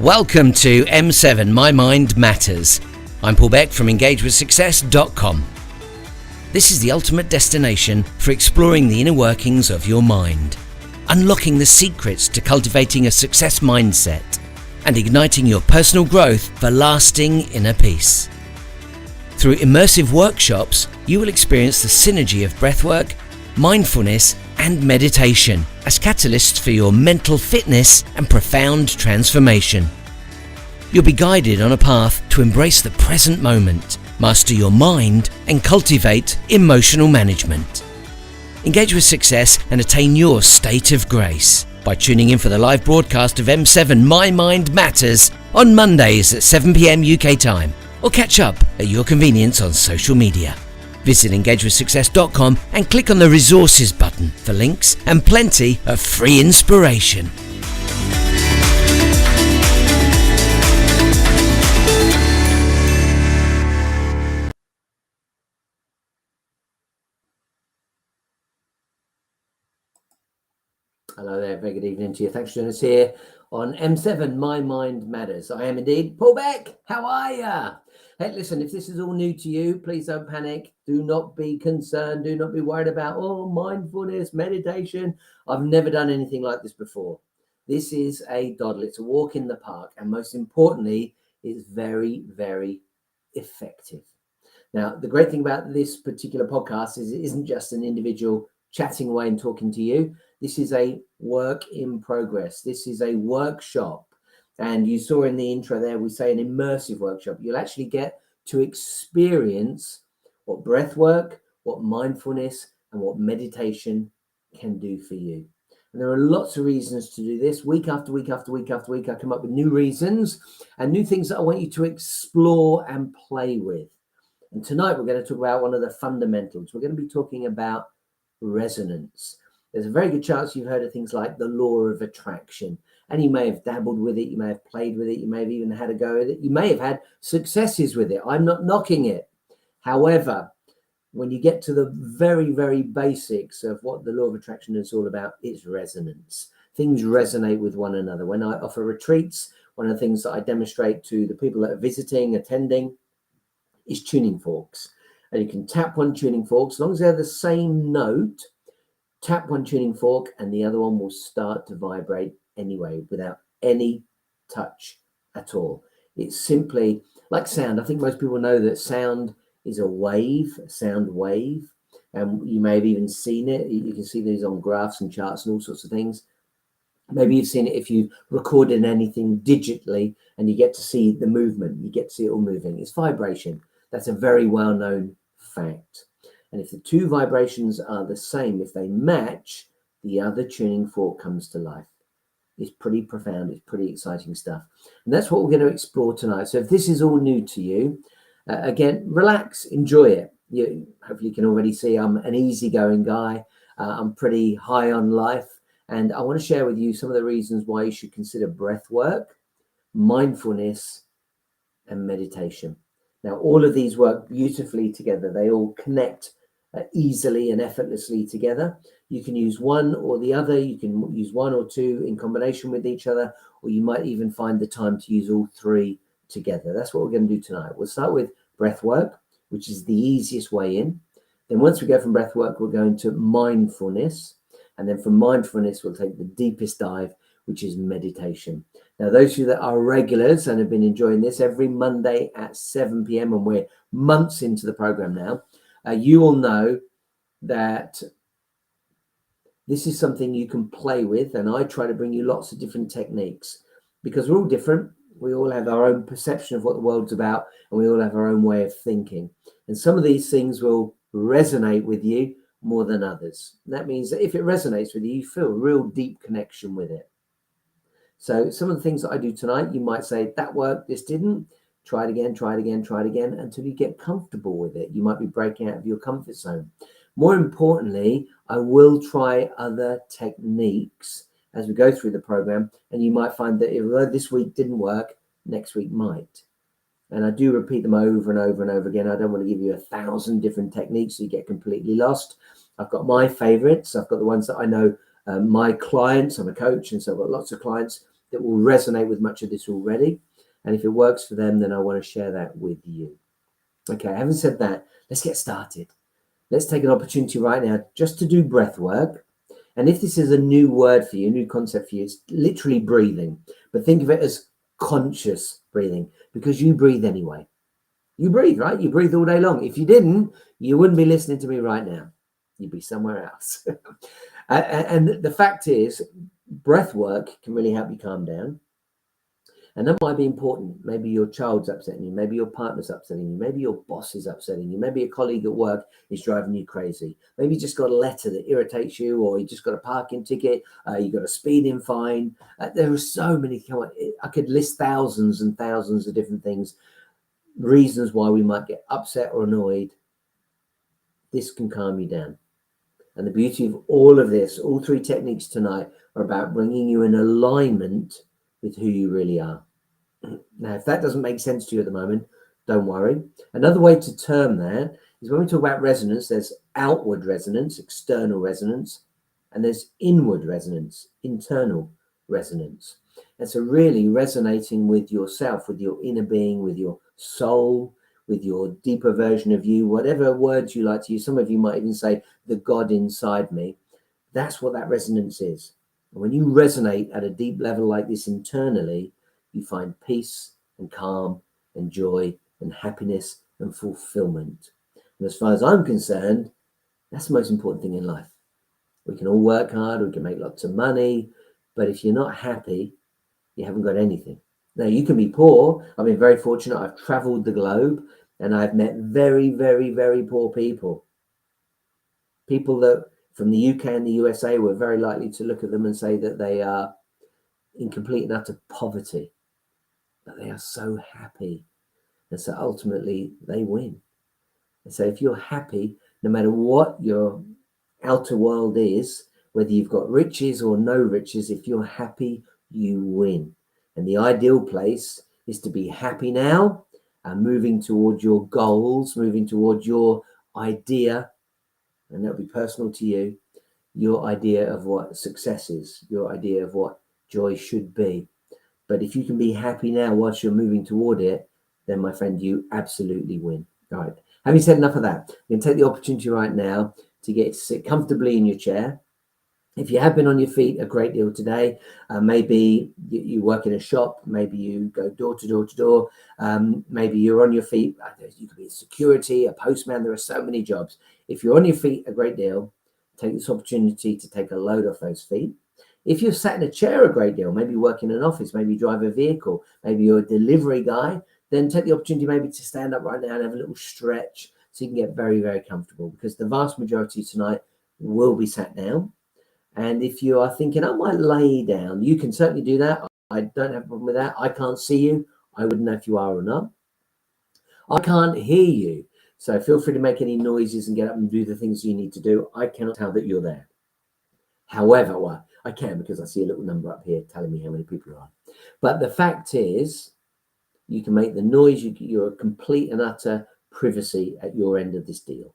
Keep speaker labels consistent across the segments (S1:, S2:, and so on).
S1: Welcome to M7 My Mind Matters. I'm Paul Beck from engagewithsuccess.com. This is the ultimate destination for exploring the inner workings of your mind, unlocking the secrets to cultivating a success mindset, and igniting your personal growth for lasting inner peace. Through immersive workshops, you will experience the synergy of breathwork, mindfulness, and meditation as catalysts for your mental fitness and profound transformation. You'll be guided on a path to embrace the present moment, master your mind, and cultivate emotional management. Engage with success and attain your state of grace by tuning in for the live broadcast of M7 My Mind Matters on Mondays at 7 p.m. UK time, or catch up at your convenience on social media. Visit engagewithsuccess.com and click on the resources button for links and plenty of free inspiration. Hello there, very good evening to you. Thanks for joining us here on M7 My Mind Matters. I am indeed Paul Beck. How are ya? Hey, listen, if this is all new to you, please don't panic. Do not be concerned. Do not be worried about, mindfulness, meditation. I've never done anything like this before. This is a doddle. It's a walk in the park. And most importantly, it's very, very effective. Now, the great thing about this particular podcast is it isn't just an individual chatting away and talking to you. This is a work in progress. This is a workshop. And you saw in the intro there, we say an immersive workshop. You'll actually get to experience what breath work, what mindfulness, and what meditation can do for you. And there are lots of reasons to do this. Week after week after week after week, I come up with new reasons and new things that I want you to explore and play with. And tonight, we're going to talk about one of the fundamentals. We're going to be talking about resonance. There's a very good chance you've heard of things like the law of attraction. And you may have dabbled with it, you may have played with it, you may have even had a go at it, you may have had successes with it. I'm not knocking it. However, when you get to the very, very basics of what the law of attraction is all about, it's resonance. Things resonate with one another. When I offer retreats, one of the things that I demonstrate to the people that are visiting, attending, is tuning forks. And you can tap one tuning fork, as long as they're the same note, tap one tuning fork and the other one will start to vibrate anyway, without any touch at all. It's simply like sound. I think most people know that sound is a wave, a sound wave. And you may have even seen it. You can see these on graphs and charts and all sorts of things. Maybe you've seen it if you recorded anything digitally and you get to see the movement. You get to see it all moving. It's vibration. That's a very well-known fact. And if the two vibrations are the same, if they match, the other tuning fork comes to life. It's pretty profound. It's pretty exciting stuff. And that's what we're going to explore tonight. So if this is all new to you, again, relax, enjoy it. Hopefully you can already see I'm an easygoing guy. I'm pretty high on life. And I want to share with you some of the reasons why you should consider breath work, mindfulness, and meditation. Now, all of these work beautifully together. They all connect easily and effortlessly together. You can use one or the other. You can use one or two in combination with each other, or you might even find the time to use all three together. That's what we're going to do tonight. We'll start with breath work, which is the easiest way in. Then once we go from breath work, we're going to mindfulness. And then from mindfulness, we'll take the deepest dive, which is meditation. Now, those of you that are regulars and have been enjoying this every Monday at 7 p.m, and we're months into the program now, you will know that this is something you can play with. And I try to bring you lots of different techniques because we're all different. We all have our own perception of what the world's about, and we all have our own way of thinking. And some of these things will resonate with you more than others. That means that if it resonates with you, you feel a real deep connection with it. So some of the things that I do tonight, you might say, that worked, this didn't. Try it again, try it again, try it again, until you get comfortable with it. You might be breaking out of your comfort zone. More importantly, I will try other techniques as we go through the program, and you might find that if this week didn't work, next week might. And I do repeat them over and over and over again. I don't want to give you 1,000 different techniques so you get completely lost. I've got my favorites. I've got the ones that I know my clients. I'm a coach, and so I've got lots of clients that will resonate with much of this already. And if it works for them, then I want to share that with you. Okay, having said that, let's get started. Let's take an opportunity right now just to do breath work. And if this is a new word for you, a new concept for you, it's literally breathing. But think of it as conscious breathing, because you breathe anyway. You breathe, right? You breathe all day long. If you didn't, you wouldn't be listening to me right now. You'd be somewhere else. And the fact is, breath work can really help you calm down. And that might be important. Maybe your child's upsetting you. Maybe your partner's upsetting you. Maybe your boss is upsetting you. Maybe a colleague at work is driving you crazy. Maybe you just got a letter that irritates you, or you just got a parking ticket. You got a speeding fine. There are so many. I could list thousands and thousands of different things, reasons why we might get upset or annoyed. This can calm you down. And the beauty of all of this, all three techniques tonight, are about bringing you in alignment with who you really are. Now, if that doesn't make sense to you at the moment, don't worry. Another way to term that is when we talk about resonance, there's outward resonance, external resonance, and there's inward resonance, internal resonance. And so really resonating with yourself, with your inner being, with your soul, with your deeper version of you, whatever words you like to use. Some of you might even say the God inside me. That's what that resonance is. And when you resonate at a deep level like this internally, you find peace and calm and joy and happiness and fulfillment. And as far as I'm concerned, that's the most important thing in life. We can all work hard, we can make lots of money, but if you're not happy, you haven't got anything. Now, you can be poor. I've been very fortunate. I've traveled the globe and I've met very, very, very poor people. People that from the UK and the USA were very likely to look at them and say that they are in complete and utter poverty, but they are so happy. And so ultimately they win. And so if you're happy, no matter what your outer world is, whether you've got riches or no riches, if you're happy, you win. And the ideal place is to be happy now and moving towards your goals, moving towards your idea, and that'll be personal to you, your idea of what success is, your idea of what joy should be. But if you can be happy now whilst you're moving toward it, then my friend, you absolutely win. All right. Having said enough of that, you can take the opportunity right now to get to sit comfortably in your chair. If you have been on your feet a great deal today, maybe you work in a shop, maybe you go door to door to door, maybe you're on your feet. You could be a security, a postman. There are so many jobs. If you're on your feet a great deal, take this opportunity to take a load off those feet. If you've sat in a chair a great deal, maybe you work in an office, maybe you drive a vehicle, maybe you're a delivery guy, then take the opportunity maybe to stand up right now and have a little stretch so you can get very, very comfortable, because the vast majority tonight will be sat down. And if you are thinking, I might lay down, you can certainly do that. I don't have a problem with that. I can't see you. I wouldn't know if you are or not. I can't hear you. So feel free to make any noises and get up and do the things you need to do. I cannot tell that you're there. However, well, I can, because I see a little number up here telling me how many people are. But the fact is, you can make the noise. You're a complete and utter privacy at your end of this deal.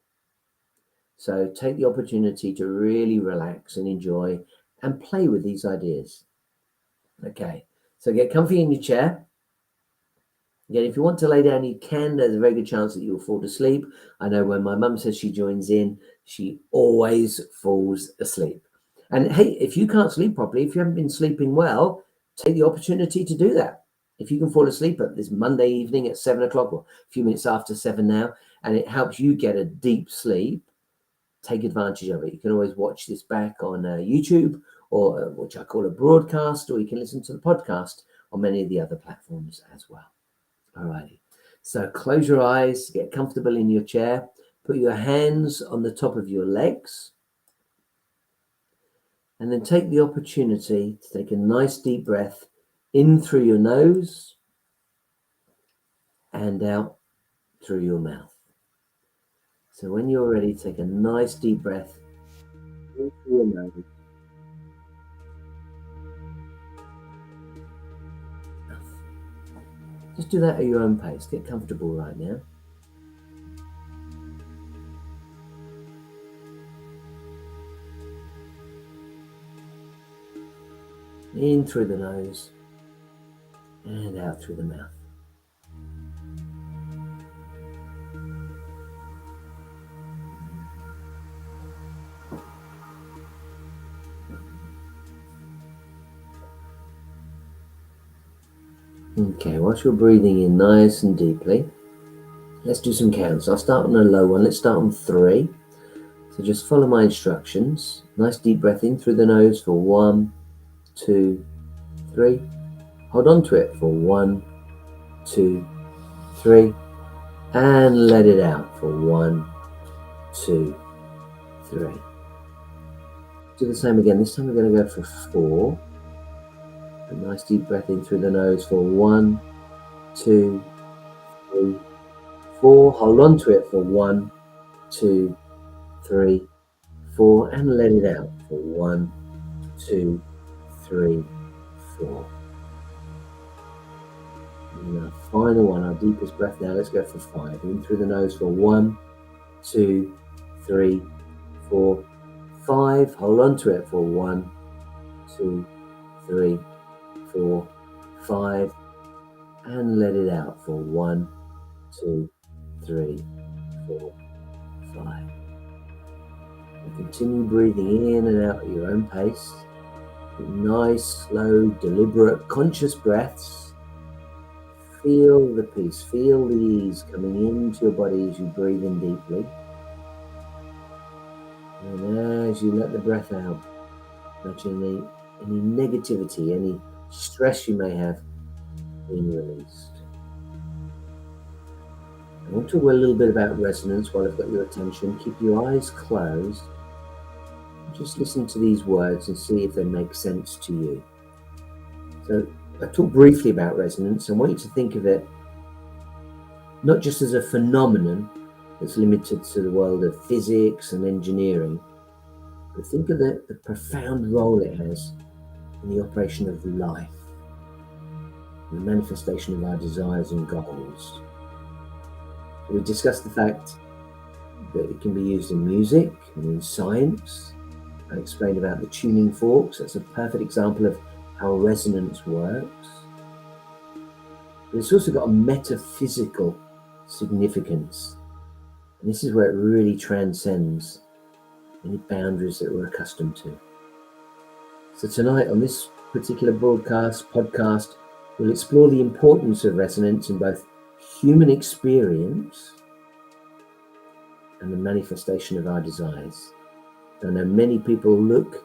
S1: So take the opportunity to really relax and enjoy and play with these ideas. Okay, so get comfy in your chair. Again, if you want to lay down, you can. There's a very good chance that you'll fall asleep. I know when my mum says she joins in, she always falls asleep. And hey, if you can't sleep properly, if you haven't been sleeping well, take the opportunity to do that. If you can fall asleep at this Monday evening at 7 o'clock, or a few minutes after 7 now, and it helps you get a deep sleep, take advantage of it. You can always watch this back on YouTube, or which I call a broadcast, or you can listen to the podcast on many of the other platforms as well. All righty. So close your eyes, get comfortable in your chair, put your hands on the top of your legs, and then take the opportunity to take a nice deep breath in through your nose and out through your mouth. So when you're ready, take a nice deep breath in through your nose. Just do that at your own pace. Get comfortable right now. In through the nose and out through the mouth. Okay, whilst you're breathing in nice and deeply, let's do some counts. I'll start on a low one. Let's start on 3. So just follow my instructions. Nice deep breath in through the nose for 1, 2, 3. Hold on to it for 1, 2, 3. And let it out for 1, 2, 3. Do the same again. This time we're going to go for 4. A nice deep breath in through the nose for 1, 2, 3, 4. Hold on to it for 1, 2, 3, 4. And let it out for 1, 2, 3, 4. And the final one, our deepest breath now. Let's go for 5. In through the nose for 1, 2, 3, 4, 5. Hold on to it for 1, 2, 3, 4, 5. And let it out for 1, 2, 3, 4, 5. And continue breathing in and out at your own pace. With nice, slow, deliberate, conscious breaths. Feel the peace, feel the ease coming into your body as you breathe in deeply. And as you let the breath out, imagine any negativity, any stress you may have being released. I want to talk a little bit about resonance while I've got your attention. Keep your eyes closed. Just listen to these words and see if they make sense to you. So I talked briefly about resonance. I want you to think of it not just as a phenomenon that's limited to the world of physics and engineering, but think of the profound role it has in the operation of life, the manifestation of our desires and goals. So we discussed the fact that it can be used in music and in science. I explained about the tuning forks. That's a perfect example of how resonance works. But it's also got a metaphysical significance. And this is where it really transcends any boundaries that we're accustomed to. So tonight on this particular podcast, we'll explore the importance of resonance in both human experience and the manifestation of our desires. I know many people look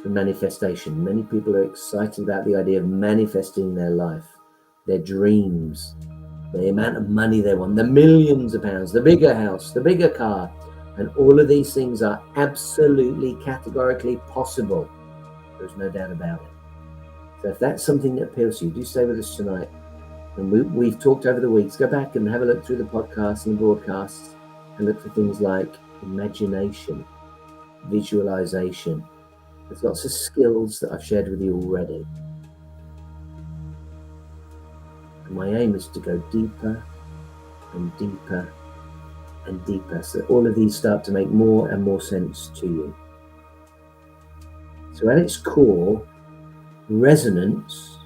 S1: for manifestation. Many people are excited about the idea of manifesting their life, their dreams, the amount of money they want, the millions of pounds, the bigger house, the bigger car. And all of these things are absolutely categorically possible. There's no doubt about it. So if that's something that appeals to you, do stay with us tonight. And we've talked over the weeks. Go back and have a look through the podcasts and the broadcasts and look for things like imagination, visualization. There's lots of skills that I've shared with you already. And my aim is to go deeper and deeper and deeper, so that all of these start to make more and more sense to you. So at its core, resonance,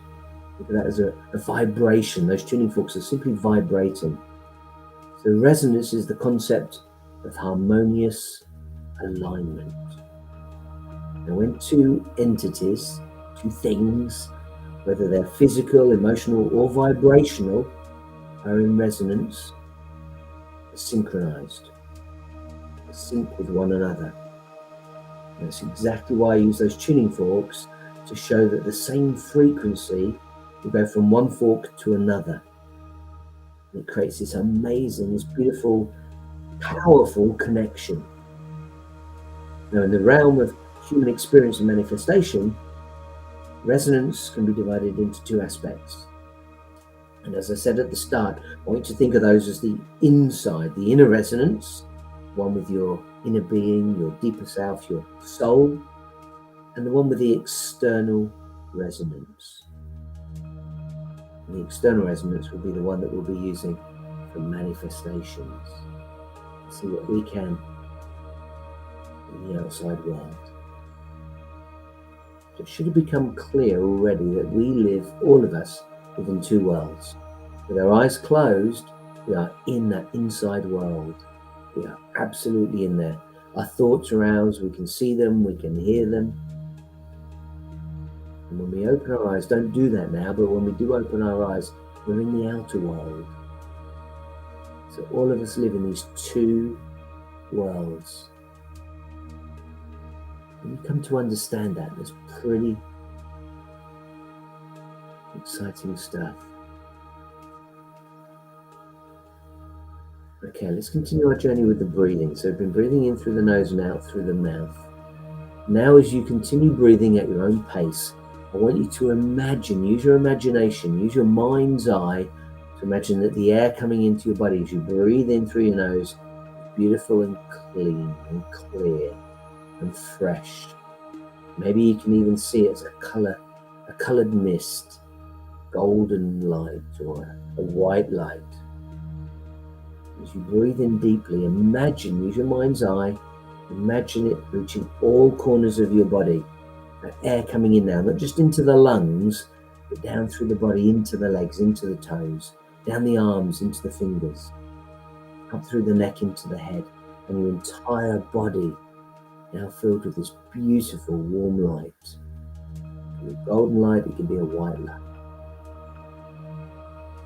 S1: look at that as a vibration. Those tuning forks are simply vibrating. So resonance is the concept of harmonious alignment. Now when two entities, two things, whether they're physical, emotional, or vibrational, are in resonance, are synchronized, are synced with one another. And that's exactly why I use those tuning forks to show that the same frequency will go from one fork to another. And it creates this amazing, this beautiful, powerful connection. Now, in the realm of human experience and manifestation, resonance can be divided into 2 aspects. And as I said at the start, I want you to think of those as the inside, the inner resonance, one with your inner being, your deeper self, your soul, and the one with the external resonance. And the external resonance will be the one that we'll be using for manifestations. See what we can in the outside world. So it should have become clear already that we live, all of us, within two worlds. With our eyes closed, we are in that inside world. We are absolutely in there. Our thoughts are ours, we can see them, we can hear them. And when we open our eyes, don't do that now, but when we do open our eyes, we're in the outer world. So all of us live in these two worlds. And you come to understand that. It's pretty exciting stuff. Okay, let's continue our journey with the breathing. So we've been breathing in through the nose and out through the mouth. Now, as you continue breathing at your own pace, I want you to imagine, use your imagination, use your mind's eye to imagine that the air coming into your body as you breathe in through your nose is beautiful and clean and clear and fresh. Maybe you can even see it as a colored mist, golden light or a white light. As you breathe in deeply, imagine, use your mind's eye, imagine it reaching all corners of your body. That air coming in now, not just into the lungs, but down through the body, into the legs, into the toes, down the arms, into the fingers, up through the neck, into the head, and your entire body now filled with this beautiful warm light. It can be a golden light, it can be a white light.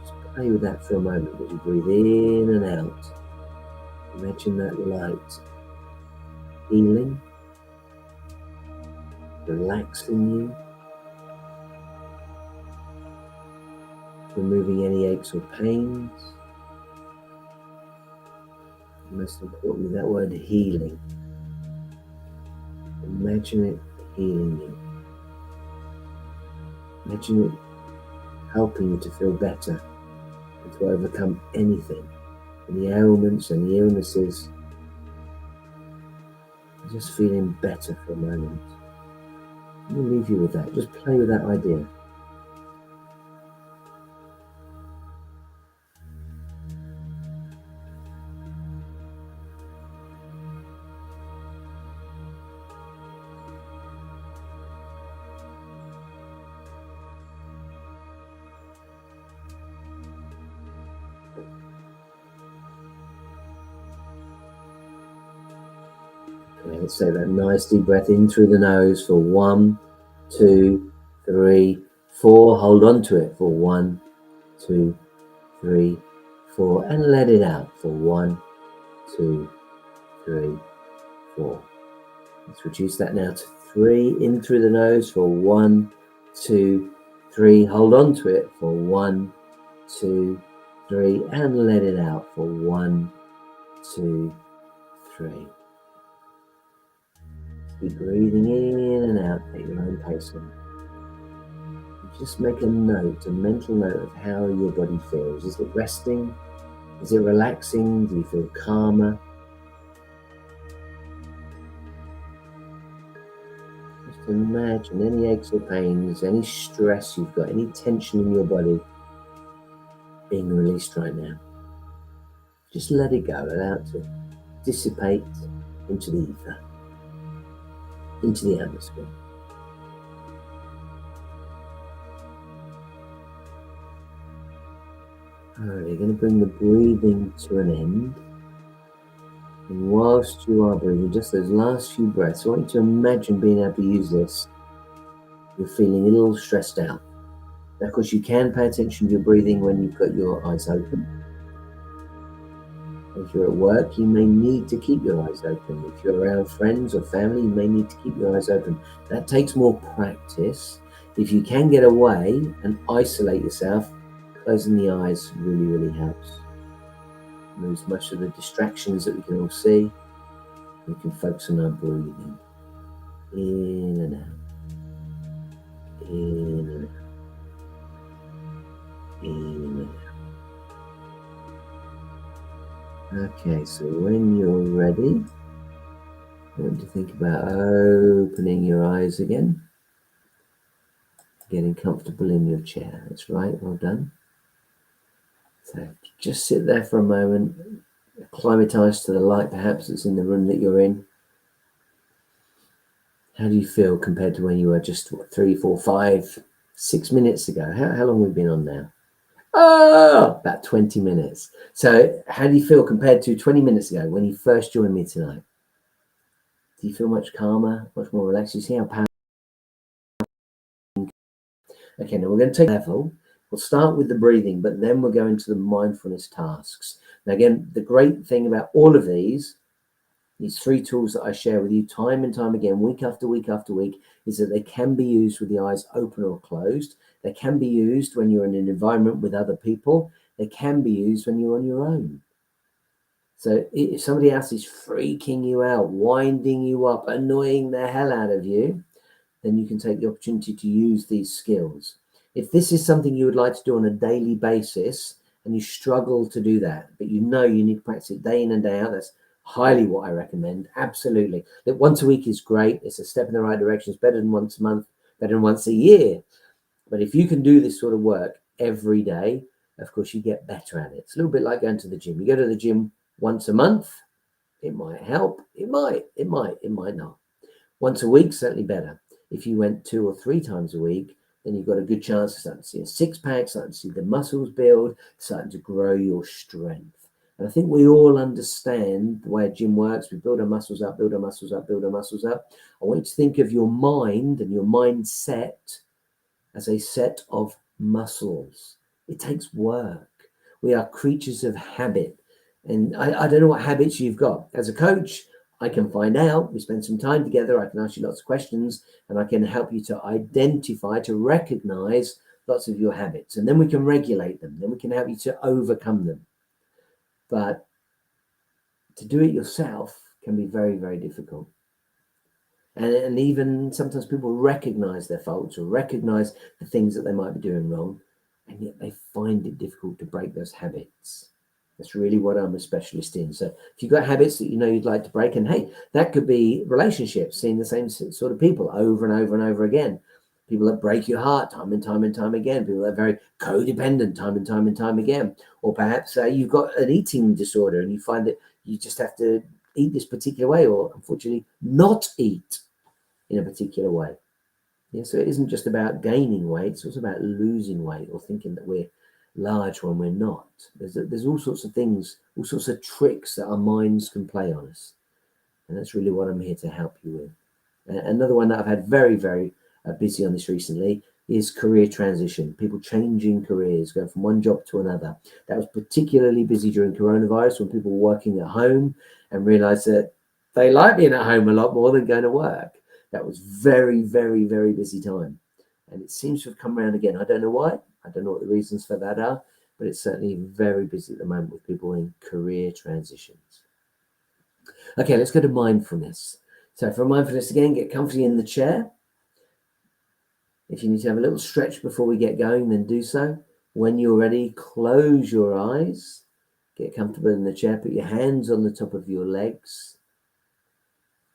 S1: Just play with that for a moment as you breathe in and out. Imagine that light healing, relaxing you, removing any aches or pains. And most importantly, that word healing. Imagine it healing you. Imagine it helping you to feel better and to overcome anything, any ailments, any illnesses. Just feeling better for a moment. I'm going to leave you with that. Just play with that idea. Okay, let's take that nice deep breath in through the nose for 1, 2, 3, 4. Hold on to it for 1, 2, 3, 4, and let it out for 1, 2, 3, 4. Let's reduce that now to 3. In through the nose for 1, 2, 3. Hold on to it for 1, 2, 3, and let it out for 1, 2, 3. Keep breathing in and out at your own pace. Just make a note, a mental note of how your body feels. Is it resting? Is it relaxing? Do you feel calmer? Just imagine any aches or pains, any stress you've got, any tension in your body being released right now. Just let it go, allow it to dissipate into the ether, into the atmosphere. Alright, you're going to bring the breathing to an end. And whilst you are breathing, just those last few breaths, I want you to imagine being able to use this. You're feeling a little stressed out. Now, of course, you can pay attention to your breathing when you've got your eyes open. If you're at work, you may need to keep your eyes open. If you're around friends or family, you may need to keep your eyes open. That takes more practice. If you can get away and isolate yourself, closing the eyes really, really helps. Removes much of the distractions that we can all see. We can focus on our breathing. In and out. In and out. In and out. Okay, so when you're ready, I want you to think about opening your eyes again. Getting comfortable in your chair. That's right, well done. So just sit there for a moment, acclimatise to the light perhaps that's in the room that you're in. How do you feel compared to when you were just 3, 4, 5 6 minutes ago. How long have we been on now? Oh, about 20 minutes. So how do you feel compared to 20 minutes ago when you first joined me tonight? Do you feel much calmer, much more relaxed? You see how powerful? Okay, now we're going to take a level. We'll start with the breathing, but then we'll go into the mindfulness tasks. Now, again, the great thing about all of these 3 tools that I share with you time and time again, week after week after week, is that they can be used with the eyes open or closed. They can be used when you're in an environment with other people. They can be used when you're on your own. So if somebody else is freaking you out, winding you up, annoying the hell out of you, then you can take the opportunity to use these skills. If this is something you would like to do on a daily basis and you struggle to do that, but you know you need to practice it day in and day out, that's highly what I recommend. Absolutely. That once a week is great. It's a step in the right direction. It's better than once a month, better than once a year. But if you can do this sort of work every day, of course, you get better at it. It's a little bit like going to the gym. You go to the gym once a month, it might help. It might not. Once a week, certainly better. If you went 2 or 3 times a week, then you've got a good chance of starting to see a six-pack, starting to see the muscles build, starting to grow your strength. And I think we all understand the way a gym works. We build our muscles up, build our muscles up, build our muscles up. I want you to think of your mind and your mindset as a set of muscles. It takes work. We are creatures of habit. And I don't know what habits you've got. As a coach, I can find out. We spend some time together. I can ask you lots of questions and I can help you to identify, to recognize lots of your habits. And then we can regulate them. Then we can help you to overcome them. But to do it yourself can be very, very difficult. And even sometimes people recognize their faults or recognize the things that they might be doing wrong, and yet they find it difficult to break those habits. That's really what I'm a specialist in. So if you've got habits that you know you'd like to break, and hey, that could be relationships, seeing the same sort of people over and over and over again. People that break your heart time and time and time again. People that are very codependent time and time and time again. Or perhaps you've got an eating disorder and you find that you just have to eat this particular way, or unfortunately not eat in a particular way. Yeah, so it isn't just about gaining weight, it's also about losing weight or thinking that we're large when we're not. There's all sorts of things, all sorts of tricks that our minds can play on us. And that's really what I'm here to help you with. Another one that I've had very, very busy on this recently is career transition, people changing careers, going from one job to another. That was particularly busy during coronavirus when people were working at home and realized that they like being at home a lot more than going to work. That was very, very, very busy time. And it seems to have come around again. I don't know why. I don't know what the reasons for that are, but it's certainly very busy at the moment with people in career transitions. Okay, let's go to mindfulness. So for mindfulness, again, get comfy in the chair. If you need to have a little stretch before we get going, then do so. When you're ready, close your eyes. Get comfortable in the chair. Put your hands on the top of your legs.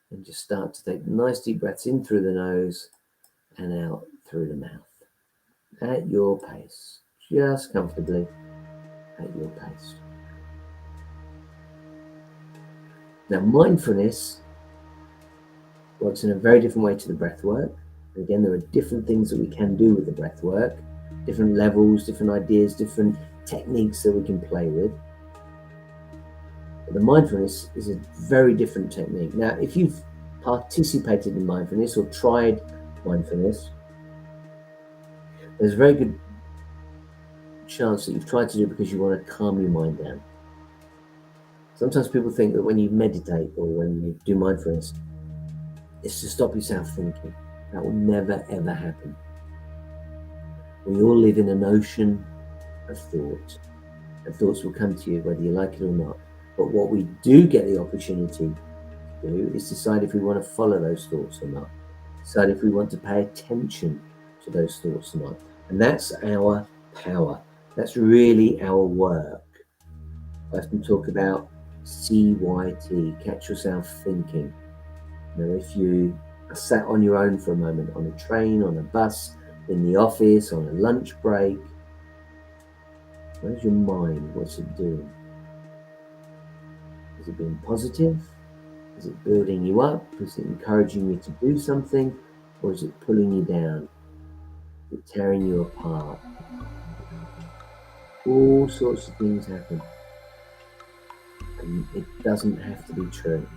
S1: And just start to take nice deep breaths in through the nose and out through the mouth. At your pace. Just comfortably at your pace. Now, mindfulness works in a very different way to the breath work. Again, there are different things that we can do with the breath work, different levels, different ideas, different techniques that we can play with. But the mindfulness is a very different technique. Now, if you've participated in mindfulness or tried mindfulness, there's a very good chance that you've tried to do it because you want to calm your mind down. Sometimes people think that when you meditate or when you do mindfulness, it's to stop yourself thinking. That will never, ever happen. We all live in an ocean of thought, and thoughts will come to you whether you like it or not. But what we do get the opportunity to do is decide if we want to follow those thoughts or not, decide if we want to pay attention to those thoughts or not. And that's our power. That's really our work. I often talk about CYT, catch yourself thinking. Now, if you are sat on your own for a moment, on a train, on a bus, in the office, on a lunch break, where's your mind? What's it doing? Is it being positive? Is it building you up? Is it encouraging you to do something? Or is it pulling you down? They're tearing you apart. All sorts of things happen. And it doesn't have to be true.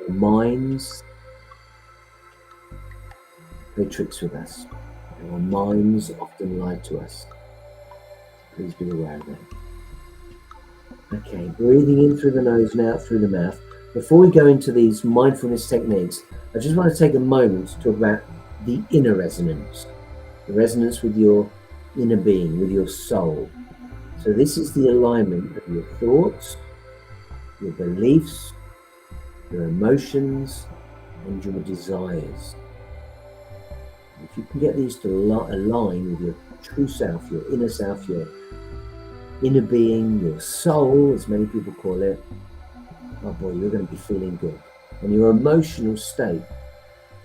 S1: Our minds play tricks with us. Our minds often lie to us. Please be aware of that. Okay, breathing in through the nose and out through the mouth. Before we go into these mindfulness techniques, I just want to take a moment to talk about the inner resonance, the resonance with your inner being, with your soul. So this is the alignment of your thoughts, your beliefs, your emotions, and your desires. If you can get these to align with your true self, your inner being, your soul, as many people call it, oh boy, you're going to be feeling good. And your emotional state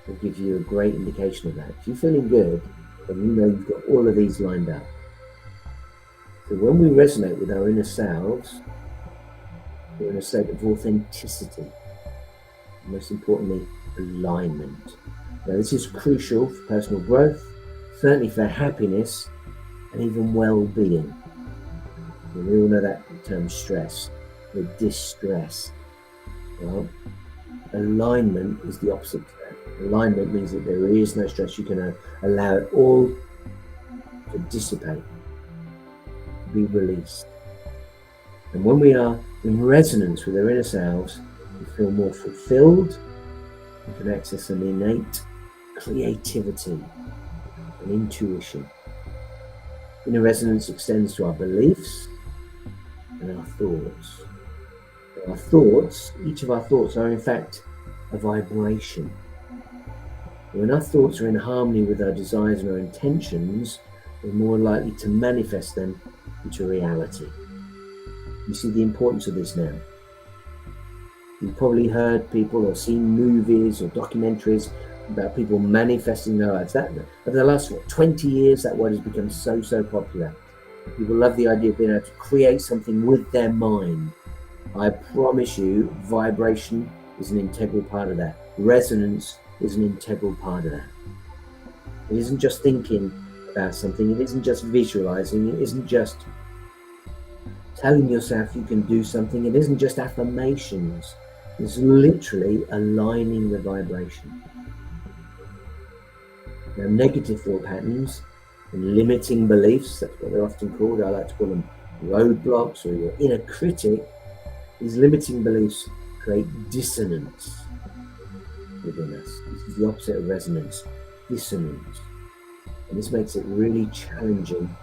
S1: will give you a great indication of that. If you're feeling good, then you know you've got all of these lined up. So when we resonate with our inner selves, we're in a state of authenticity. Most importantly, alignment. Now, this is crucial for personal growth, certainly for happiness, and even well-being. We all know that term stress. We're distressed. Well, alignment is the opposite to that. Alignment means that there is no stress. You can allow it all to dissipate, to be released. And when we are in resonance with our inner selves, we feel more fulfilled. We can access an innate creativity and intuition. Inner resonance extends to our beliefs and our thoughts. Our thoughts, each of our thoughts are in fact a vibration. When our thoughts are in harmony with our desires and our intentions, we're more likely to manifest them into reality. You see the importance of this now. You've probably heard people or seen movies or documentaries about people manifesting their lives. That over the last 20 years, that word has become so popular. People love the idea of being able to create something with their mind. I promise you, vibration is an integral part of that. Resonance is an integral part of that. It isn't just thinking about something. It isn't just visualizing. It isn't just telling yourself you can do something. It isn't just affirmations. It's literally aligning the vibration. Now, negative thought patterns and limiting beliefs, that's what they're often called. I like to call them roadblocks, or your inner critic. These limiting beliefs create dissonance within us. This is the opposite of resonance, dissonance. And this makes it really challenging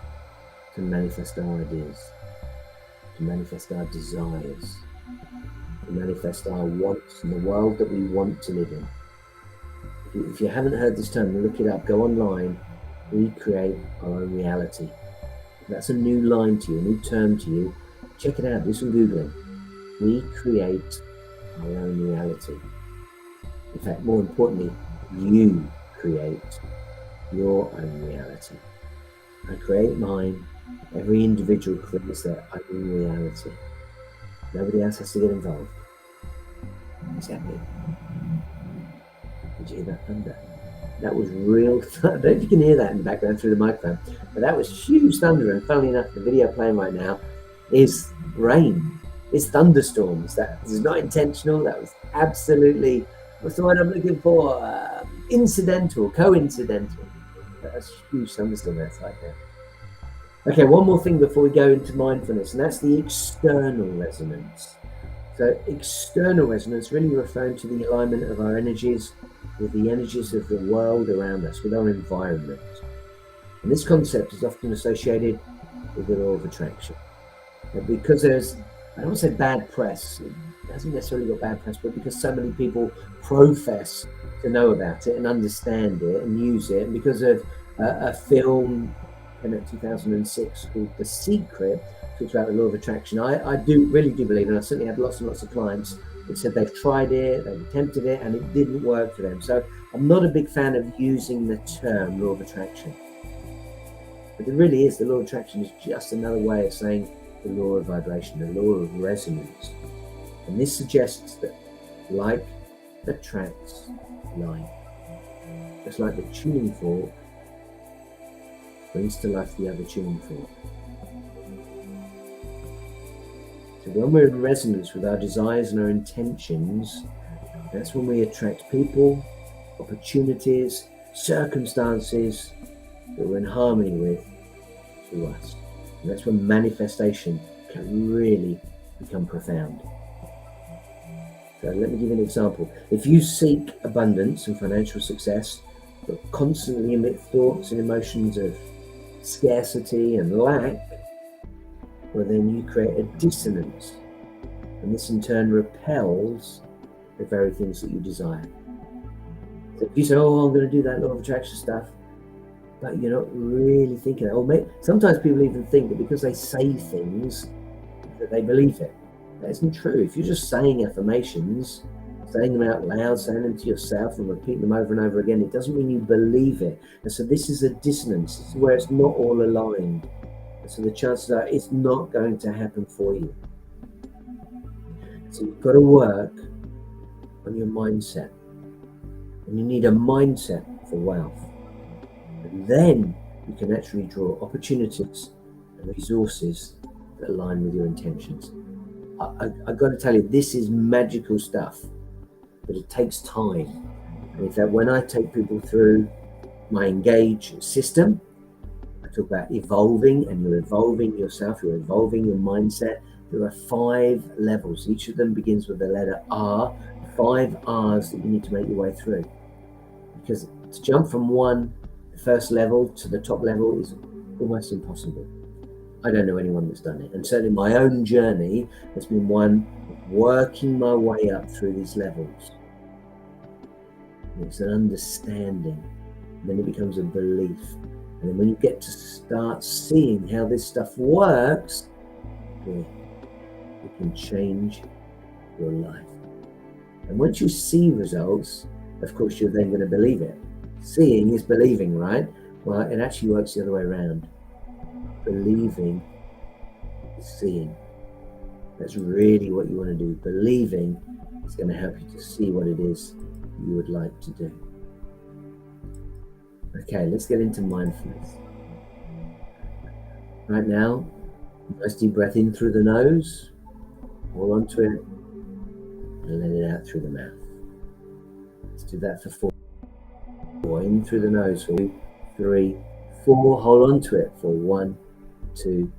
S1: to manifest our ideas, to manifest our desires, to manifest our wants in the world that we want to live in. If you haven't heard this term, look it up, go online. We create our own reality. If that's a new line to you, a new term to you, check it out, do some Googling. We create our own reality. In fact, more importantly, you create your own reality. I create mine. Every individual creates their own reality. Nobody else has to get involved. Exactly. Did you hear that thunder? That was real thunder. I don't know if you can hear that in the background through the microphone, but that was huge thunder. And funnily enough, the video playing right now is rain. It's thunderstorms. That is not intentional. That was absolutely, what's the word I'm looking for? Incidental, coincidental. That's a huge thunderstorm outside there. Okay, one more thing before we go into mindfulness, and that's the external resonance. So external resonance really referring to the alignment of our energies with the energies of the world around us, with our environment. And this concept is often associated with the law of attraction. And because there's, I don't want to say bad press, it hasn't necessarily got bad press, but because so many people profess to know about it and understand it and use it, and because of a film in 2006 called The Secret, talks about the law of attraction. I really do believe, and I certainly had lots and lots of clients that said they've tried it, they've attempted it, and it didn't work for them. So I'm not a big fan of using the term law of attraction. But it really is, the law of attraction is just another way of saying the law of vibration, the law of resonance. And this suggests that like attracts like. Just like the tuning fork brings to life the other tuning fork. So when we're in resonance with our desires and our intentions, that's when we attract people, opportunities, circumstances that we're in harmony with to us. And that's when manifestation can really become profound. So let me give you an example. If you seek abundance and financial success, but constantly emit thoughts and emotions of scarcity and lack, well, then you create a dissonance. And this in turn repels the very things that you desire. So if you say, oh, I'm going to do that law of attraction stuff, but you're not really thinking it. Or maybe, sometimes people even think that because they say things that they believe it. That isn't true. If you're just saying affirmations, saying them out loud, saying them to yourself and repeating them over and over again, it doesn't mean you believe it. And so this is a dissonance. This is where it's not all aligned. And so the chances are it's not going to happen for you. So you've got to work on your mindset. And you need a mindset for wealth. And then you can actually draw opportunities and resources that align with your intentions. I've got to tell you, this is magical stuff, but it takes time. And in fact, when I take people through my Engage system, I talk about evolving, and you're evolving yourself, you're evolving your mindset. There are 5 levels. Each of them begins with the letter R, 5 R's that you need to make your way through. Because to jump from the first level to the top level is almost impossible. I don't know anyone that's done it. And certainly my own journey has been one of working my way up through these levels. It's an understanding, and then it becomes a belief. And then when you get to start seeing how this stuff works, it can change your life. And once you see results, of course, you're then going to believe it. Seeing is believing, right? Well, it actually works the other way around. Believing is seeing. That's really what you want to do. Believing is going to help you to see what it is you would like to do. Okay, let's get into mindfulness. Right now, nice deep breath in through the nose, hold onto it, and let it out through the mouth. Let's do that for 4. In through the nose for 2, 3, 4. Hold on to it for 1, 2,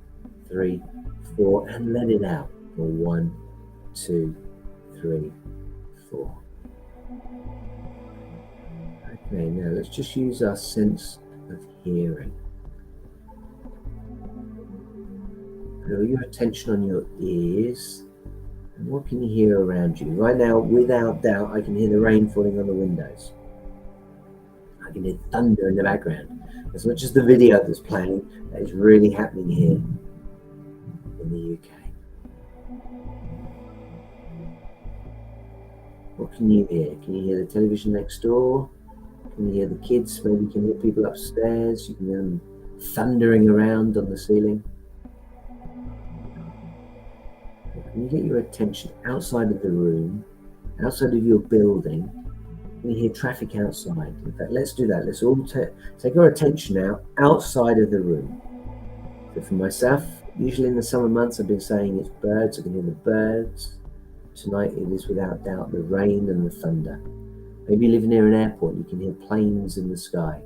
S1: 3, 4, and let it out for 1, 2, 3, 4. Okay, now let's just use our sense of hearing. Put your attention on your ears, and what can you hear around you? Right now, without doubt, I can hear the rain falling on the windows. I can hear thunder in the background. As much as the video that's playing, that is really happening here in the UK. What can you hear? Can you hear the television next door? Can you hear the kids? Maybe you can hear people upstairs. You can hear them thundering around on the ceiling. Can you get your attention outside of the room, outside of your building? Can you hear traffic outside? In fact, let's do that. Let's all take our attention outside of the room. So for myself, usually in the summer months, I've been saying it's birds. I can hear the birds. Tonight it is without doubt the rain and the thunder. Maybe you live near an airport, you can hear planes in the sky.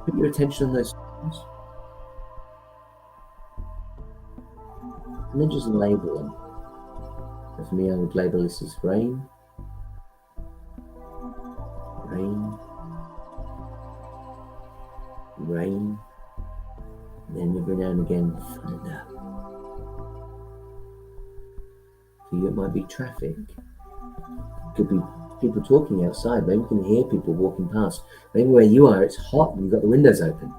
S1: Put your attention on those sounds. And then just label them. So for me, I would label this as rain, rain, rain, and then every now and again, thunder. For you, it might be traffic. It could be people talking outside. Maybe you can hear people walking past. Maybe where you are, it's hot and you've got the windows open.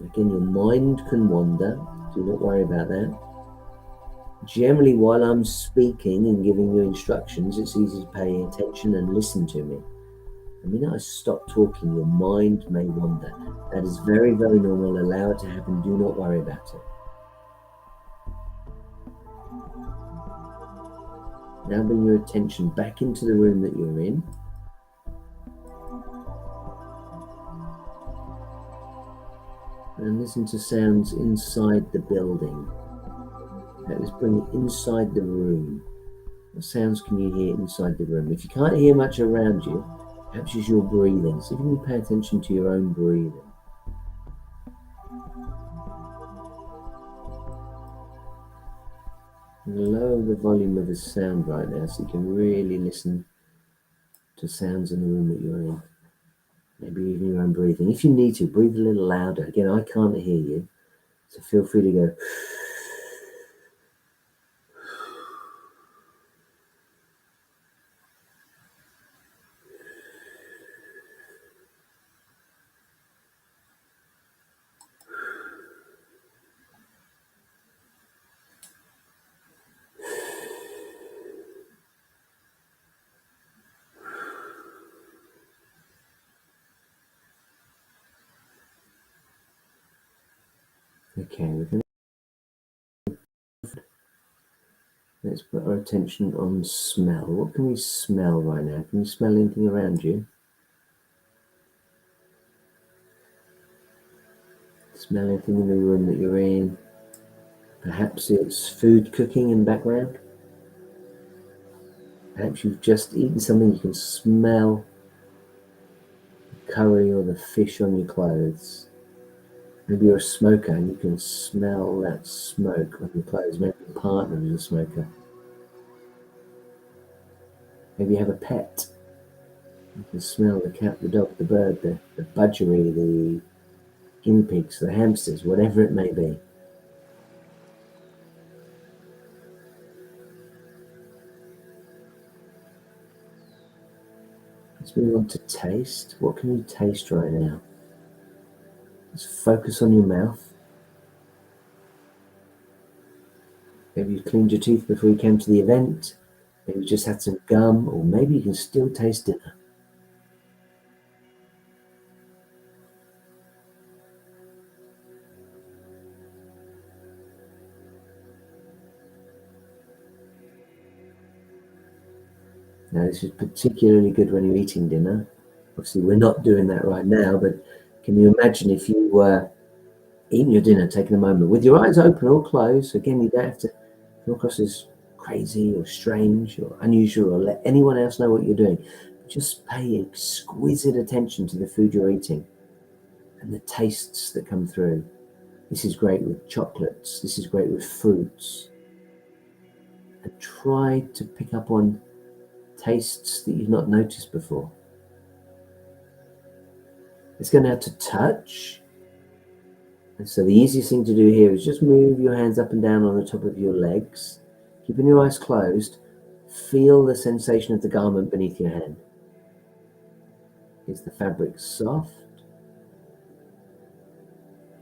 S1: Again, your mind can wander. Do not worry about that. Generally, while I'm speaking and giving you instructions, it's easy to pay attention and listen to me. The minute I stop talking, your mind may wander. That is very, very normal. Allow it to happen. Do not worry about it. Now bring your attention back into the room that you're in. And listen to sounds inside the building. Let's bring it inside the room. What sounds can you hear inside the room? If you can't hear much around you, perhaps it's your breathing. See if you can pay attention to your own breathing. And lower the volume of the sound right now so you can really listen to sounds in the room that you're in. Maybe even your own breathing. If you need to, breathe a little louder. Again, I can't hear you, so feel free to go. Okay, let's put our attention on smell. What can we smell right now? Can you smell anything around you? Smell anything in the room that you're in? Perhaps it's food cooking in the background. Perhaps you've just eaten something, you can smell the curry or the fish on your clothes. Maybe you're a smoker and you can smell that smoke on your clothes. Maybe your partner is a smoker. Maybe you have a pet. You can smell the cat, the dog, the bird, the budgery, the guinea pigs, the hamsters, whatever it may be. Let's move on to taste. What can you taste right now? Let's focus on your mouth. Maybe you cleaned your teeth before you came to the event. Maybe you just had some gum, or maybe you can still taste dinner. Now, this is particularly good when you're eating dinner. Obviously, we're not doing that right now, but can you imagine if you were eating your dinner, taking a moment with your eyes open or closed? Again, you don't have to come across as crazy or strange or unusual or let anyone else know what you're doing. Just pay exquisite attention to the food you're eating and the tastes that come through. This is great with chocolates. This is great with fruits. And try to pick up on tastes that you've not noticed before. Let's go now to touch. And so the easiest thing to do here is just move your hands up and down on the top of your legs, keeping your eyes closed. Feel the sensation of the garment beneath your hand. Is the fabric soft?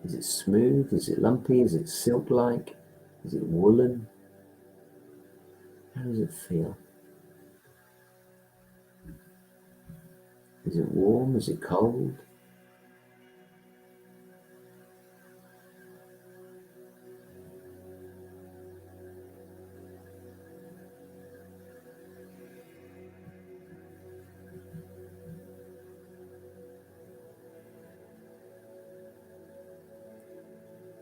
S1: Is it smooth? Is it lumpy? Is it silk-like? Is it woolen? How does it feel? Is it warm? Is it cold?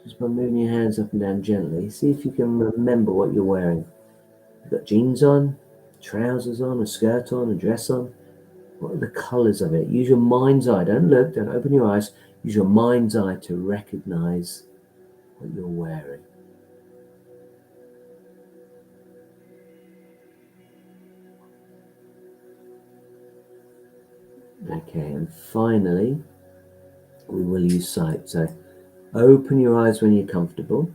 S1: Just by moving your hands up and down gently, see if you can remember what you're wearing. You've got jeans on, trousers on, a skirt on, a dress on. What are the colours of it? Use your mind's eye. Don't look, don't open your eyes. Use your mind's eye to recognize what you're wearing. Okay, and finally, we will use sight. So open your eyes when you're comfortable.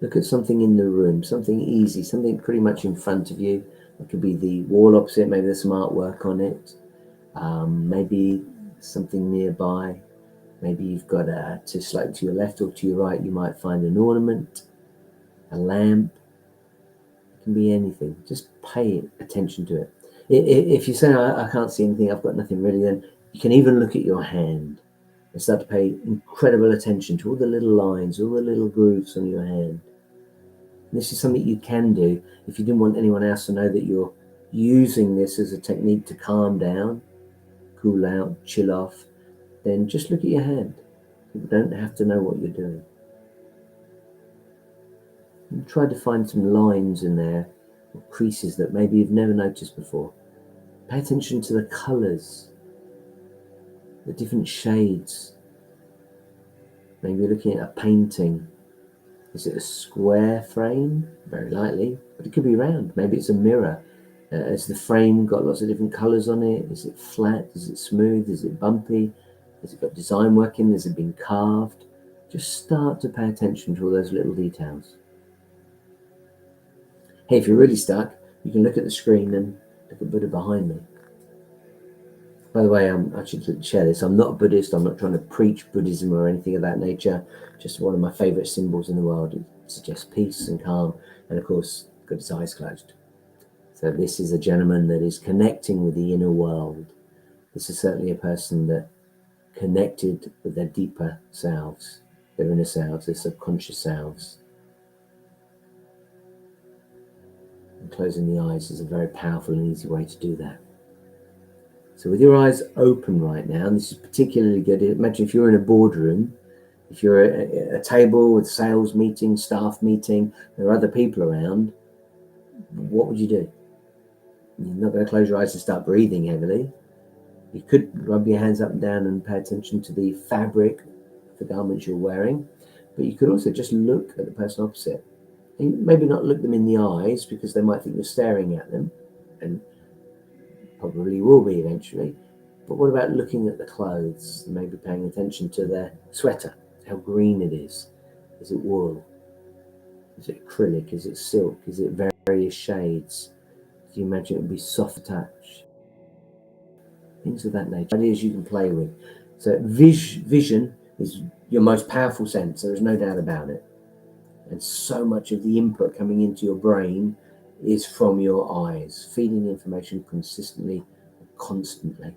S1: Look at something in the room, something easy, something pretty much in front of you. It could be the wall opposite, maybe there's some artwork on it. Maybe something nearby. Maybe you've got to slightly to your left or to your right, you might find an ornament, a lamp. It can be anything. Just pay attention to it. If you say, I can't see anything, I've got nothing really, then you can even look at your hand and start to pay incredible attention to all the little lines, all the little grooves on your hand. And this is something you can do if you didn't want anyone else to know that you're using this as a technique to calm down, cool out, chill off. Then just look at your hand. You don't have to know what you're doing. And try to find some lines in there, or creases that maybe you've never noticed before. Pay attention to the colours, the different shades. Maybe you're looking at a painting. Is it a square frame? Very likely, but it could be round. Maybe it's a mirror. Has the frame got lots of different colours on it? Is it flat? Is it smooth? Is it bumpy? Has it got design work in? Has it been carved? Just start to pay attention to all those little details. Hey, if you're really stuck, you can look at the screen and look at Buddha behind me. By the way, I should share this. I'm not a Buddhist. I'm not trying to preach Buddhism or anything of that nature. Just one of my favourite symbols in the world. It suggests peace and calm. And of course, got his eyes closed. So this is a gentleman that is connecting with the inner world. This is certainly a person that connected with their deeper selves, their inner selves, their subconscious selves. And closing the eyes is a very powerful and easy way to do that. So with your eyes open right now, and this is particularly good. Imagine if you're in a boardroom, if you're at a table with sales meeting, staff meeting, there are other people around, what would you do? You're not going to close your eyes and start breathing heavily. You could rub your hands up and down and pay attention to the fabric of the garments you're wearing, but you could also just look at the person opposite. And maybe not look them in the eyes because they might think you're staring at them, and probably will be eventually. But what about looking at the clothes, maybe paying attention to their sweater, how green it is? Is it wool? Is it acrylic? Is it silk? Is it various shades? Do you imagine it would be soft touch? Things of that nature. Ideas you can play with. So vision is your most powerful sense. There is no doubt about it. And so much of the input coming into your brain is from your eyes, feeding information consistently, constantly.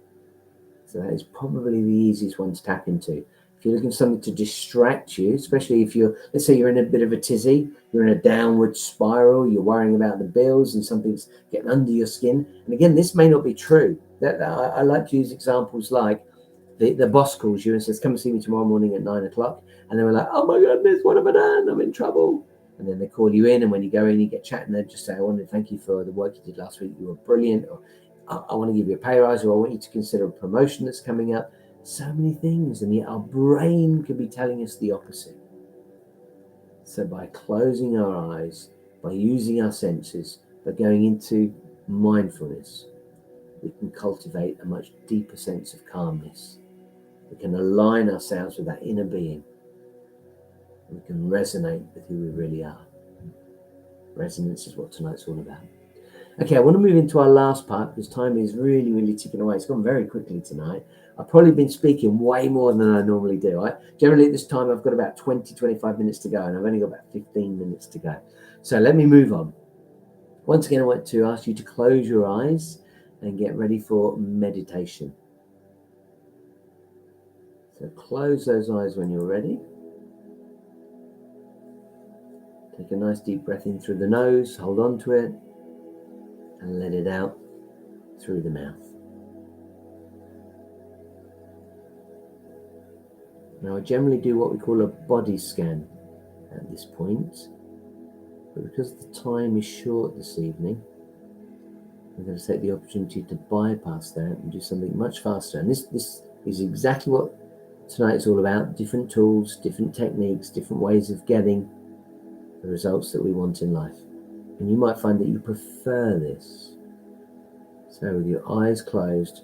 S1: So that is probably the easiest one to tap into. If you're looking for something to distract you, especially if you're, let's say you're in a bit of a tizzy, you're in a downward spiral, you're worrying about the bills and something's getting under your skin. And again, this may not be true. I like to use examples like the boss calls you and says, come and see me tomorrow morning at 9 o'clock. And they were like, oh my goodness, what have I done? I'm in trouble. And then they call you in, and when you go in, you get chatting. They just say, I want to thank you for the work you did last week. You were brilliant. Or I want to give you a pay rise, or I want you to consider a promotion that's coming up. So many things, and yet our brain could be telling us the opposite. So by closing our eyes, by using our senses, by going into mindfulness, we can cultivate a much deeper sense of calmness. We can align ourselves with that inner being. We can resonate with who we really are. Resonance is what tonight's all about. Okay, I want to move into our last part because time is really, really ticking away. It's gone very quickly tonight. I've probably been speaking way more than I normally do. Generally at this time, I've got about 20, 25 minutes to go, and I've only got about 15 minutes to go. So let me move on. Once again, I want to ask you to close your eyes and get ready for meditation. So close those eyes when you're ready. Take a nice deep breath in through the nose, hold on to it, and let it out through the mouth. Now, I generally do what we call a body scan at this point, but because the time is short this evening, I'm going to take the opportunity to bypass that and do something much faster. And this is exactly what tonight is all about: different tools, different techniques, different ways of getting the results that we want in life. And you might find that you prefer this. So with your eyes closed,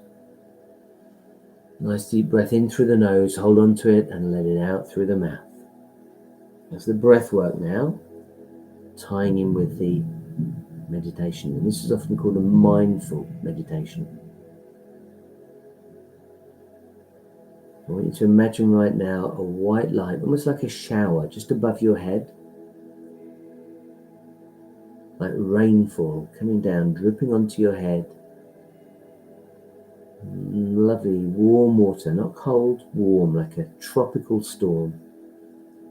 S1: nice deep breath in through the nose, hold on to it and let it out through the mouth. That's the breath work now, tying in with the meditation. And this is often called a mindful meditation. I want you to imagine right now a white light, almost like a shower, just above your head. Like rainfall coming down, dripping onto your head. Lovely warm water, not cold, warm, like a tropical storm.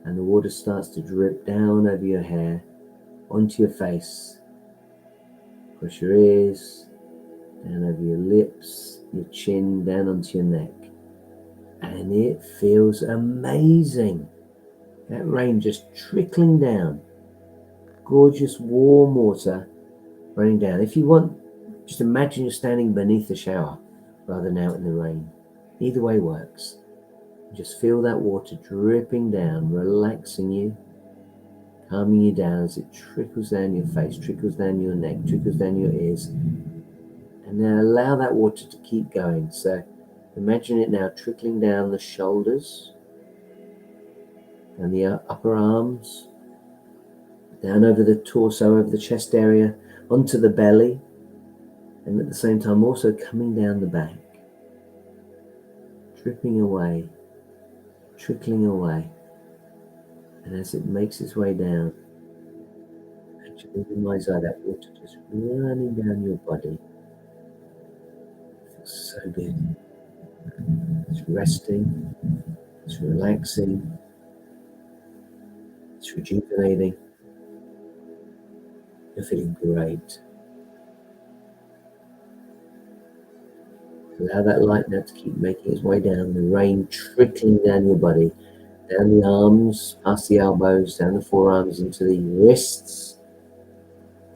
S1: And the water starts to drip down over your hair, onto your face, across your ears, down over your lips, your chin, down onto your neck. And it feels amazing. That rain just trickling down. Gorgeous warm water running down. If you want, just imagine you're standing beneath the shower rather than out in the rain. Either way works. Just feel that water dripping down, relaxing you, calming you down as it trickles down your face, trickles down your neck, trickles down your ears. And now allow that water to keep going. So imagine it now trickling down the shoulders and the upper arms, down over the torso, over the chest area, onto the belly, and at the same time also coming down the back, dripping away, trickling away. And as it makes its way down, actually in your mind's eye, that water just running down your body. It feels so good. It's resting, it's relaxing, it's rejuvenating. You're feeling great. Allow that light now to keep making its way down, the rain trickling down your body, down the arms, past the elbows, down the forearms, into the wrists,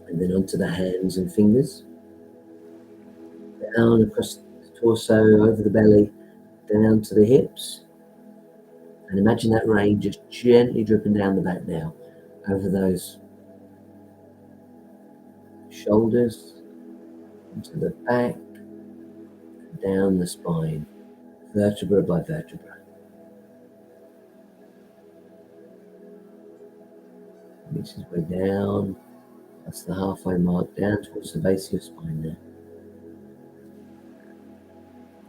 S1: and then onto the hands and fingers, down across the torso, over the belly, down to the hips. And imagine that rain just gently dripping down the back now, over those shoulders, into the back, down the spine, vertebra by vertebra. Makes its way down, that's the halfway mark, down towards the base of your spine now.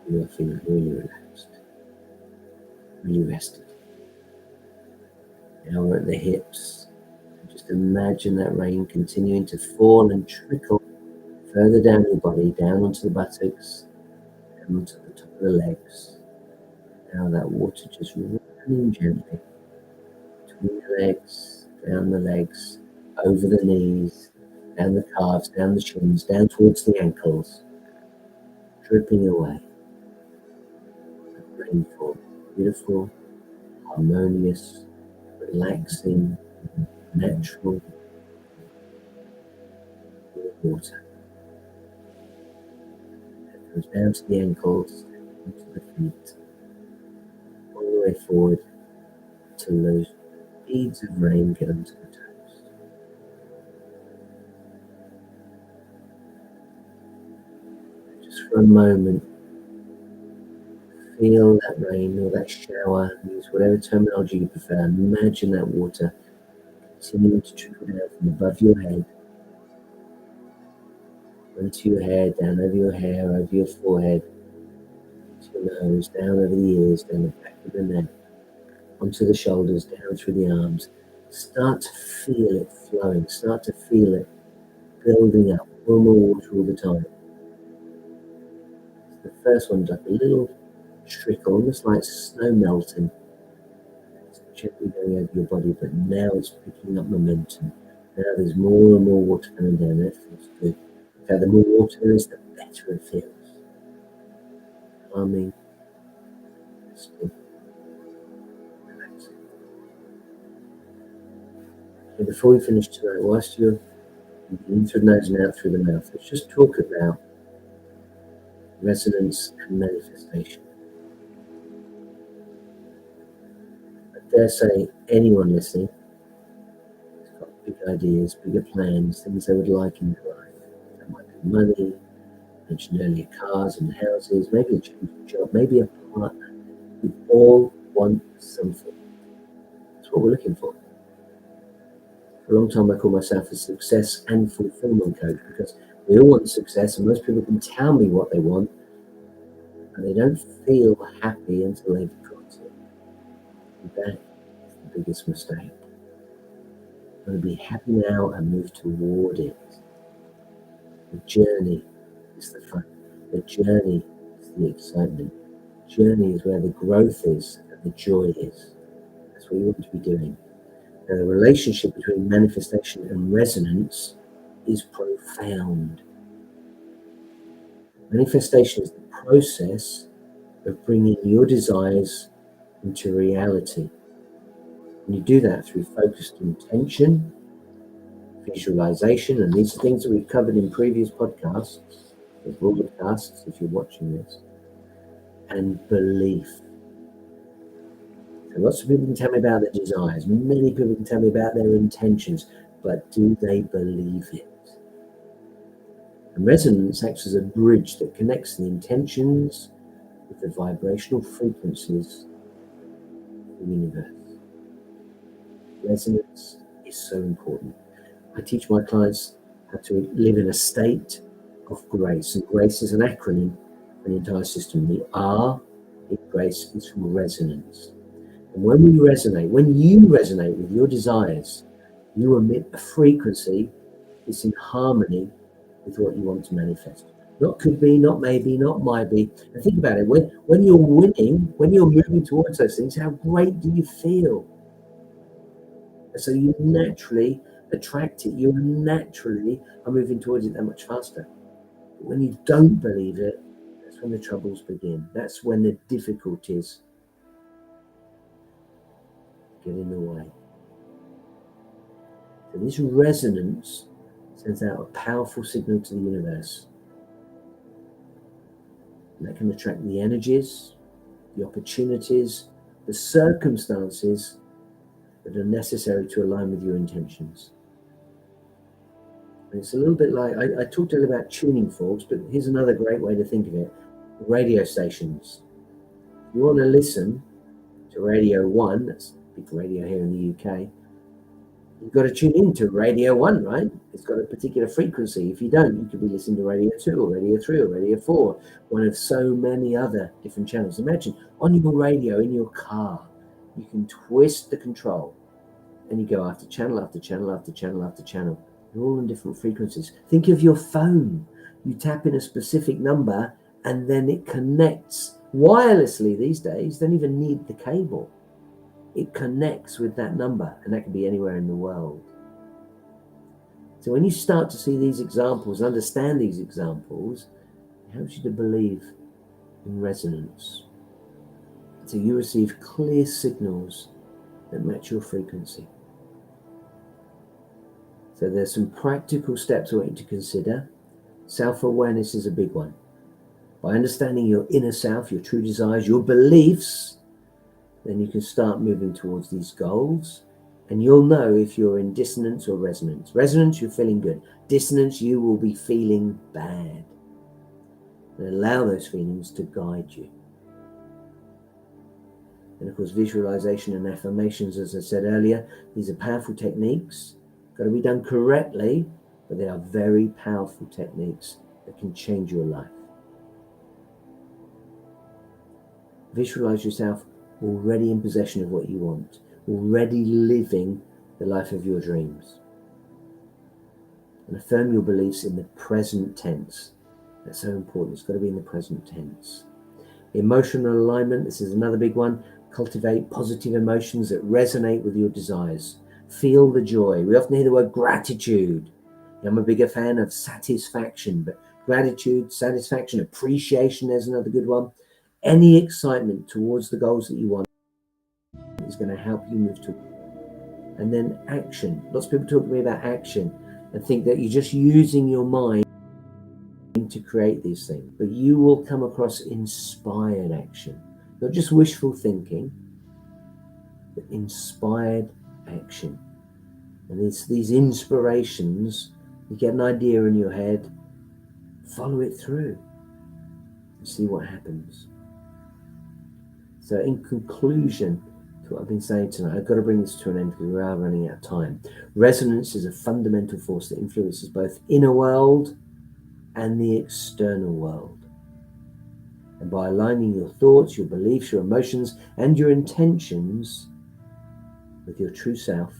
S1: You are feeling really relaxed, really rested. Now we're at the hips. Just imagine that rain continuing to fall and trickle further down your body, down onto the buttocks, down onto the top of the legs. Now that water just running gently between the legs, down the legs, over the knees, down the calves, down the shins, down towards the ankles, dripping away. Rainfall, beautiful, harmonious, relaxing, natural water. It goes down to the ankles, into the feet, all the way forward till those beads of rain get onto the toes. Just for a moment, feel that rain or that shower, use whatever terminology you prefer. Imagine that water continuing to trickle down from above your head, onto your hair, down over your hair, over your forehead, to your nose, down over the ears, down the back of the neck, onto the shoulders, down through the arms. Start to feel it flowing, start to feel it building up, more and more water all the time. The first one's like a little trickle, almost like snow melting. It's gently going over your body, but now it's picking up momentum. Now there's more and more water coming down, and it feels good. In fact, the more water there is, the better it feels. Calming, resting, relaxing. And before we finish tonight, whilst you're in through the nose and out through the mouth, let's just talk about resonance and manifestation. I dare say anyone listening has got big ideas, bigger plans, things they would like in their life. That might be money, mentioned earlier, cars and houses, maybe a change of job, maybe a partner. We all want something. That's what we're looking for. For a long time I called myself a success and fulfillment coach, because we all want success and most people can tell me what they want, and they don't feel happy until they've got it. And that is the biggest mistake. I'm going to be happy now and move toward it. The journey is the fun. The journey is the excitement. The journey is where the growth is and the joy is. That's what you want to be doing. Now, the relationship between manifestation and resonance is profound. Manifestation is the process of bringing your desires into reality. And you do that through focused intention, visualization, and these are things that we've covered in previous podcasts or broadcasts if you're watching this, and belief. So lots of people can tell me about their desires. Many people can tell me about their intentions, but do they believe it? And resonance acts as a bridge that connects the intentions with the vibrational frequencies of the universe. Resonance is so important. I teach my clients how to live in a state of grace, and grace is an acronym for the entire system. The R in grace is from resonance. And when you resonate with your desires, you emit a frequency that's in harmony with what you want to manifest. Not could be, not maybe, not might be. And think about it, when you're winning, when you're moving towards those things, how great do you feel? And so you naturally attract it, you naturally are moving towards it that much faster. But when you don't believe it, that's when the troubles begin. That's when the difficulties get in the way. So this resonance sends out a powerful signal to the universe. And that can attract the energies, the opportunities, the circumstances that are necessary to align with your intentions. And it's a little bit like, I talked earlier about tuning forks, but here's another great way to think of it. Radio stations. If you want to listen to Radio 1, that's big radio here in the UK, you've got to tune into Radio 1, right? It's got a particular frequency. If you don't, you could be listening to Radio 2 or Radio 3 or Radio 4, one of so many other different channels. Imagine on your radio in your car, you can twist the control and you go after channel after channel after channel after channel. They're all on different frequencies. Think of your phone. You tap in a specific number and then it connects wirelessly these days. Don't even need the cable. It connects with that number, and that can be anywhere in the world. So when you start to see these examples, understand these examples, it helps you to believe in resonance. So you receive clear signals that match your frequency. So there's some practical steps I want you to consider. Self-awareness is a big one. By understanding your inner self, your true desires, your beliefs, then you can start moving towards these goals, and you'll know if you're in dissonance or resonance. Resonance, you're feeling good. Dissonance, you will be feeling bad. And allow those feelings to guide you. And of course, visualization and affirmations, as I said earlier, these are powerful techniques. Got to be done correctly, but they are very powerful techniques that can change your life. Visualize yourself already in possession of what you want, already living the life of your dreams. And affirm your beliefs in the present tense. That's so important. It's got to be in the present tense. Emotional alignment, this is another big one. Cultivate positive emotions that resonate with your desires. Feel the joy. We often hear the word gratitude. I'm a bigger fan of satisfaction, but gratitude, satisfaction, appreciation, there's another good one. Any excitement towards the goals that you want is going to help you move to. And then action. Lots of people talk to me about action and think that you're just using your mind to create these things, but you will come across inspired action, not just wishful thinking, but inspired action. And it's these inspirations, you get an idea in your head, follow it through and see what happens. So in conclusion to what I've been saying tonight, I've got to bring this to an end because we are running out of time. Resonance is a fundamental force that influences both inner world and the external world. And by aligning your thoughts, your beliefs, your emotions, and your intentions with your true self,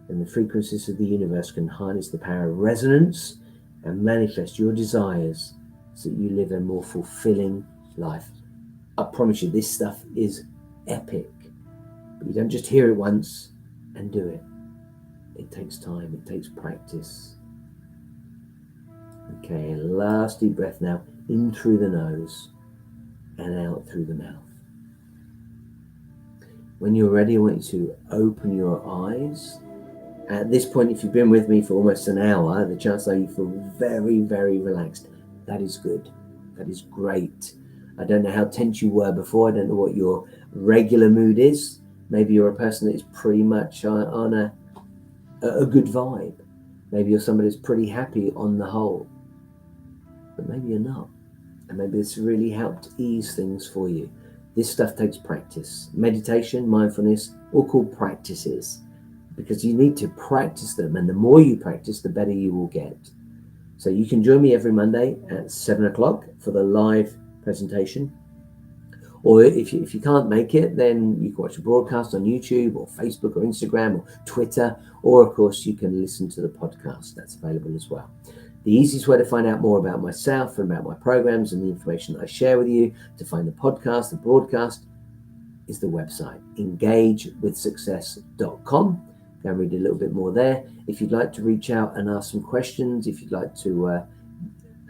S1: then the frequencies of the universe can harness the power of resonance and manifest your desires so that you live a more fulfilling life. I promise you, this stuff is epic. But you don't just hear it once and do it. It takes time, it takes practice. Okay, last deep breath now, in through the nose and out through the mouth. When you're ready, I want you to open your eyes. At this point, if you've been with me for almost an hour, the chances are you feel very, very relaxed. That is good. That is great. I don't know how tense you were before. I don't know what your regular mood is. Maybe you're a person that is pretty much on a good vibe. Maybe you're somebody that's pretty happy on the whole. But maybe you're not. And maybe this really helped ease things for you. This stuff takes practice. Meditation, mindfulness, all called practices. Because you need to practice them. And the more you practice, the better you will get. So you can join me every Monday at 7 o'clock for the live presentation. Or if you can't make it, then you can watch a broadcast on YouTube or Facebook or Instagram or Twitter. Or, of course, you can listen to the podcast. That's available as well. The easiest way to find out more about myself and about my programs and the information that I share with you, to find the podcast, the broadcast, is the website, engagewithsuccess.com. Go and read a little bit more there. If you'd like to reach out and ask some questions, if you'd like to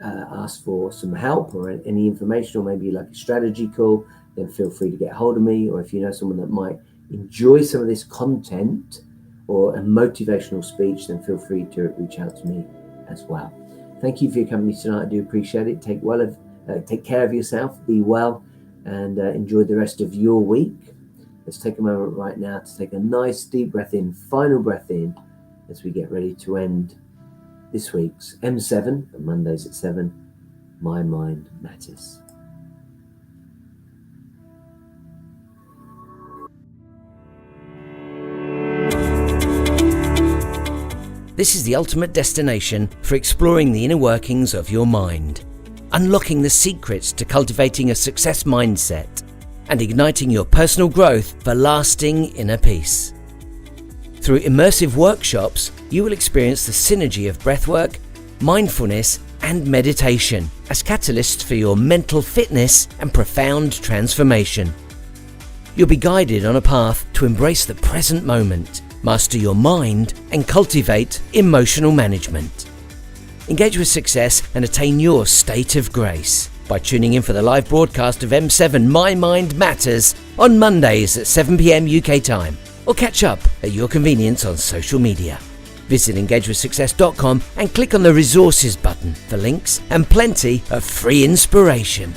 S1: ask for some help or any information, or maybe like a strategy call, then feel free to get hold of me. Or if you know someone that might enjoy some of this content or a motivational speech, then feel free to reach out to me as well. Thank you for your company tonight. I do appreciate it. Take care of yourself, be well, and enjoy the rest of your week. Let's take a moment right now to take a nice deep breath in, final breath in, as we get ready to end this week's M7, on Mondays at 7, My Mind Matters.
S2: This is the ultimate destination for exploring the inner workings of your mind, unlocking the secrets to cultivating a success mindset, and igniting your personal growth for lasting inner peace. Through immersive workshops, you will experience the synergy of breathwork, mindfulness, and meditation as catalysts for your mental fitness and profound transformation. You'll be guided on a path to embrace the present moment, master your mind, and cultivate emotional management. Engage with success and attain your state of grace by tuning in for the live broadcast of M7 My Mind Matters on Mondays at 7 p.m. UK time, or catch up at your convenience on social media. Visit engagewithsuccess.com and click on the resources button for links and plenty of free inspiration.